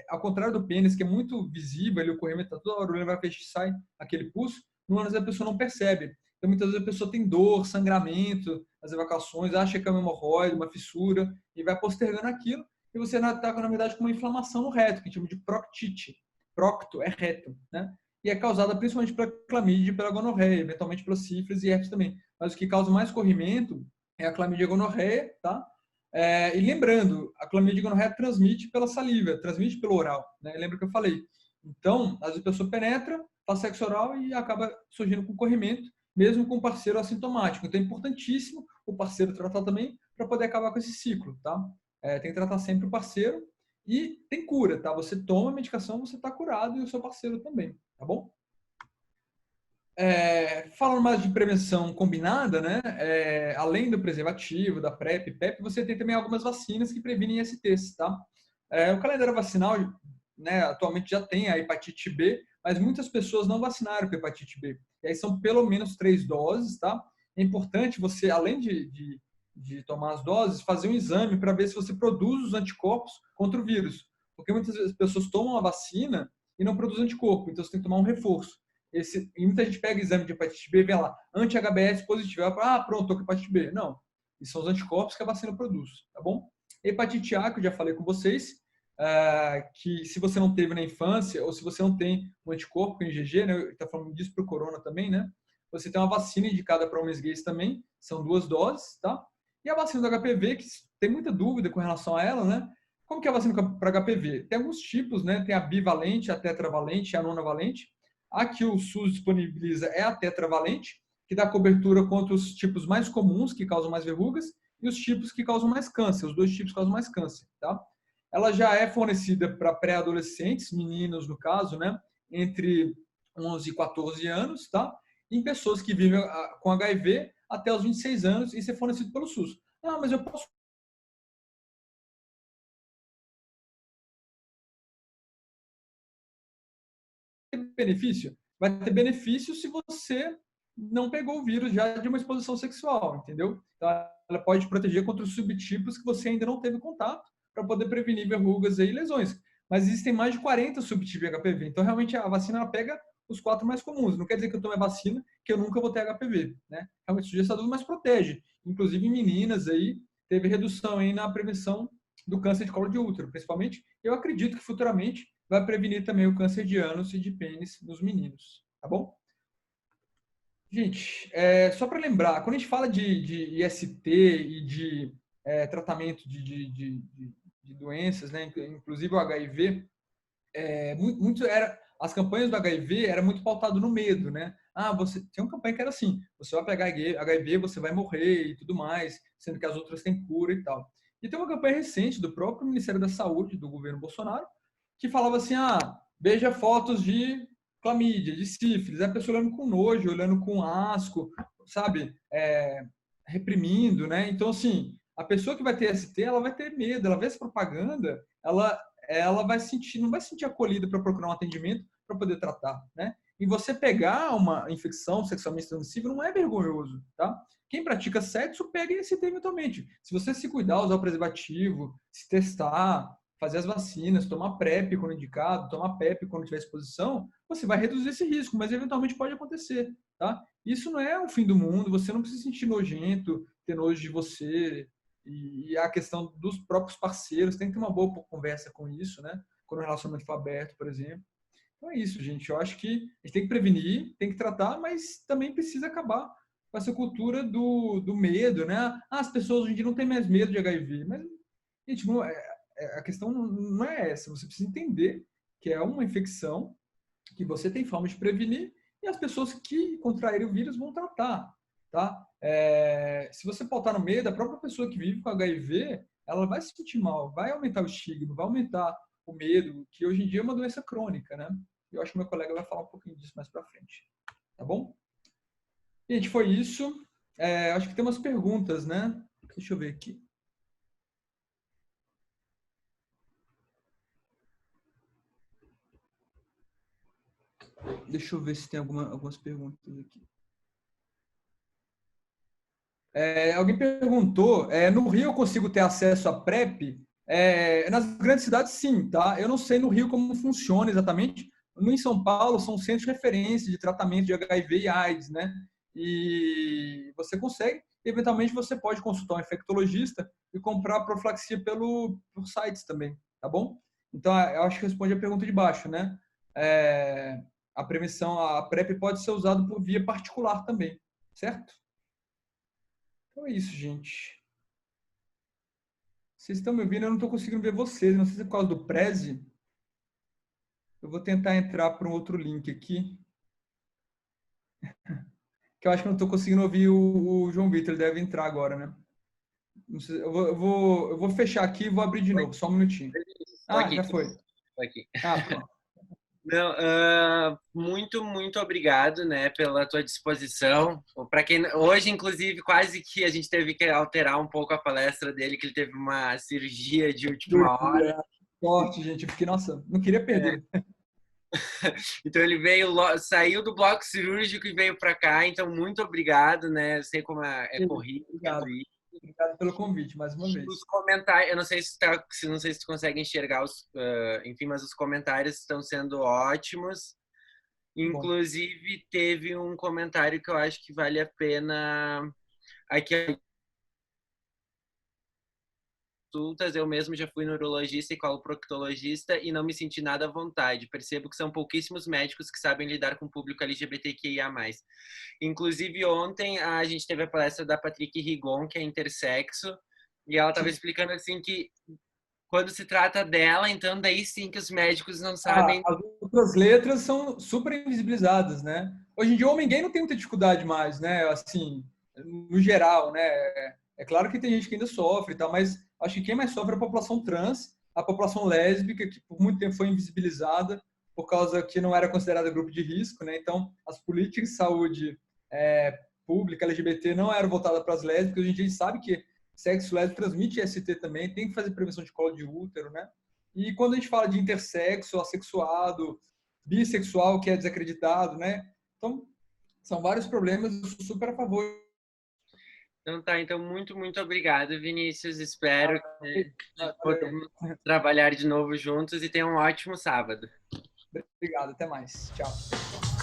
ao contrário do pênis, que é muito visível, ali, o corrimento está toda hora, ele vai fechar, sai aquele pulso, no ânus a pessoa não percebe. Então, muitas vezes a pessoa tem dor, sangramento, as evacuações, acha que é uma hemorroide, uma fissura, e vai postergando aquilo, e você está, na verdade, com uma inflamação no reto, que a gente chama de proctite. Procto é reto, né? E é causada principalmente pela clamídia e pela gonorreia, eventualmente pela sífilis e herpes também. Mas o que causa mais corrimento é a clamídia e a gonorreia, tá? E lembrando, a clamídia e a gonorreia transmite pela saliva, transmite pelo oral, né? Lembra que eu falei? Então, às vezes a pessoa penetra, faz sexo oral e acaba surgindo com corrimento, mesmo com o parceiro assintomático. Então, é importantíssimo o parceiro tratar também para poder acabar com esse ciclo, tá? Tem que tratar sempre o parceiro e tem cura, tá? Você toma a medicação, você está curado e o seu parceiro também, tá bom? Falando mais de prevenção combinada, né? Além do preservativo, da PrEP, PEP, você tem também algumas vacinas que previnem STs, tá? O calendário vacinal, né, atualmente já tem a hepatite B, mas muitas pessoas não vacinaram com hepatite B. E aí são pelo menos 3 doses, tá? É importante você, além de tomar as doses, fazer um exame para ver se você produz os anticorpos contra o vírus. Porque muitas vezes as pessoas tomam a vacina e não produzem anticorpo, então você tem que tomar um reforço. E muita gente pega exame de hepatite B e vê lá, anti-HBS positivo. Ela fala, pronto, tô com hepatite B. Não, isso são os anticorpos que a vacina produz, tá bom? Hepatite A, que eu já falei com vocês, que se você não teve na infância, ou se você não tem um anticorpo IgG, né, está falando disso para o corona também, né? Você tem uma vacina indicada para homens gays também, são 2 doses, tá? E a vacina do HPV, que tem muita dúvida com relação a ela, né? Como que é a vacina para HPV? Tem alguns tipos, né? Tem a bivalente, a tetravalente e a nonavalente. A que o SUS disponibiliza é a tetravalente, que dá cobertura contra os tipos mais comuns, que causam mais verrugas, e os tipos que causam mais câncer. Os 2 tipos causam mais câncer, tá? Ela já é fornecida para pré-adolescentes, meninos no caso, né? Entre 11 e 14 anos, tá? Em pessoas que vivem com HIV até os 26 anos, e isso é fornecido pelo SUS. Ah, mas eu posso ter benefício? Vai ter benefício se você não pegou o vírus já de uma exposição sexual, entendeu? Então, ela pode proteger contra os subtipos que você ainda não teve contato para poder prevenir verrugas e lesões. Mas existem mais de 40 subtipos de HPV. Então, realmente, a vacina ela pega os 4 mais comuns. Não quer dizer que eu tome a vacina que eu nunca vou ter HPV, né? Realmente, surge essa dúvida, mas protege. Inclusive, em meninas aí, teve redução aí na prevenção do câncer de colo de útero, principalmente. Eu acredito que futuramente vai prevenir também o câncer de ânus e de pênis nos meninos, tá bom? Gente, só para lembrar, quando a gente fala de IST e de tratamento de doenças, né, inclusive o HIV, muito era as campanhas do HIV era muito pautado no medo, né? Ah, você tinha uma campanha que era assim: você vai pegar HIV, você vai morrer e tudo mais, sendo que as outras têm cura e tal. E tem uma campanha recente do próprio Ministério da Saúde do governo Bolsonaro que falava assim: ah, veja fotos de clamídia, de sífilis, a pessoa olhando com nojo, olhando com asco, sabe? Reprimindo, né? Então, assim, a pessoa que vai ter ST, ela vai ter medo, ela vê essa propaganda, ela vai sentir, não vai se sentir acolhida para procurar um atendimento para poder tratar, né? E você pegar uma infecção sexualmente transmissível não é vergonhoso, tá? Quem pratica sexo pega esse eventualmente. Se você se cuidar, usar o preservativo, se testar, fazer as vacinas, tomar PrEP quando indicado, tomar PEP quando tiver exposição, você vai reduzir esse risco, mas eventualmente pode acontecer, tá? Isso não é o fim do mundo, você não precisa se sentir nojento, ter nojo de você, e a questão dos próprios parceiros, tem que ter uma boa conversa com isso, né? Quando o relacionamento for aberto, por exemplo. Então é isso, gente. Eu acho que a gente tem que prevenir, tem que tratar, mas também precisa acabar com essa cultura do medo, né? Ah, as pessoas hoje em dia não têm mais medo de HIV. Mas, gente, não a questão não é essa. Você precisa entender que é uma infecção, que você tem forma de prevenir, e as pessoas que contraírem o vírus vão tratar, tá? Se você pautar no medo, a própria pessoa que vive com HIV, ela vai se sentir mal, vai aumentar o estigma, vai aumentar o medo, que hoje em dia é uma doença crônica, né? Eu acho que meu colega vai falar um pouquinho disso mais para frente, tá bom? Gente, foi isso. Acho que tem umas perguntas, né? Deixa eu ver aqui. Deixa eu ver se tem algumas perguntas aqui. Alguém perguntou, no Rio eu consigo ter acesso à PrEP? Nas grandes cidades, sim, tá? Eu não sei no Rio como funciona exatamente. No em São Paulo, são centros de referência de tratamento de HIV e AIDS, né? E você consegue, eventualmente você pode consultar um infectologista e comprar profilaxia por sites também, tá bom? Então, eu acho que responde a pergunta de baixo, né? A prevenção, a PrEP pode ser usada por via particular também, certo? Então é isso, gente. Vocês estão me ouvindo? Eu não estou conseguindo ver vocês. Não sei se é por causa do Prezi. Eu vou tentar entrar para um outro link aqui. Que eu acho que eu não estou conseguindo ouvir o João Vitor. Ele deve entrar agora, né? Não sei, eu vou fechar aqui e vou abrir de novo. Só um minutinho. Tô Ah, aqui, já foi. tô aqui. Pronto. Não, muito, muito obrigado, né, pela tua disposição. Para quem hoje, inclusive, quase que a gente teve que alterar um pouco a palestra dele, que ele teve uma cirurgia de última hora. Sorte, gente. Eu fiquei, nossa, não queria perder. Então ele saiu do bloco cirúrgico e veio para cá. Então muito obrigado, né? Eu sei como é corrido Obrigado. tudo isso. Obrigado pelo convite, mais uma vez. Os comentários, eu não sei não sei se tu consegue enxergar enfim, mas os comentários estão sendo ótimos. Inclusive, teve um comentário que eu acho que vale a pena. Aqui, consultas, eu mesmo já fui neurologista e coloproctologista e não me senti nada à vontade. Percebo que são pouquíssimos médicos que sabem lidar com o público LGBTQIA+. Inclusive, ontem a gente teve a palestra da Patrick Rigon, que é intersexo, e ela estava explicando assim que quando se trata dela, então daí sim que os médicos não sabem. As outras letras são super invisibilizadas, né? Hoje em dia, o homem gay não tem muita dificuldade mais, né? Assim, no geral, né? É claro que tem gente que ainda sofre e tal, mas acho que quem mais sofre é a população trans, a população lésbica, que por muito tempo foi invisibilizada por causa que não era considerada grupo de risco, né? Então, as políticas de saúde pública LGBT não eram voltadas para as lésbicas. Hoje em dia, a gente sabe que sexo lésbico transmite ST também, tem que fazer prevenção de colo de útero, né? E quando a gente fala de intersexo, assexuado, bissexual, que é desacreditado, né? Então, são vários problemas, eu sou super a favor. Então tá, então muito, muito obrigado, Vinícius. Espero que podamos trabalhar de novo juntos e tenha um ótimo sábado. Obrigado, até mais. Tchau.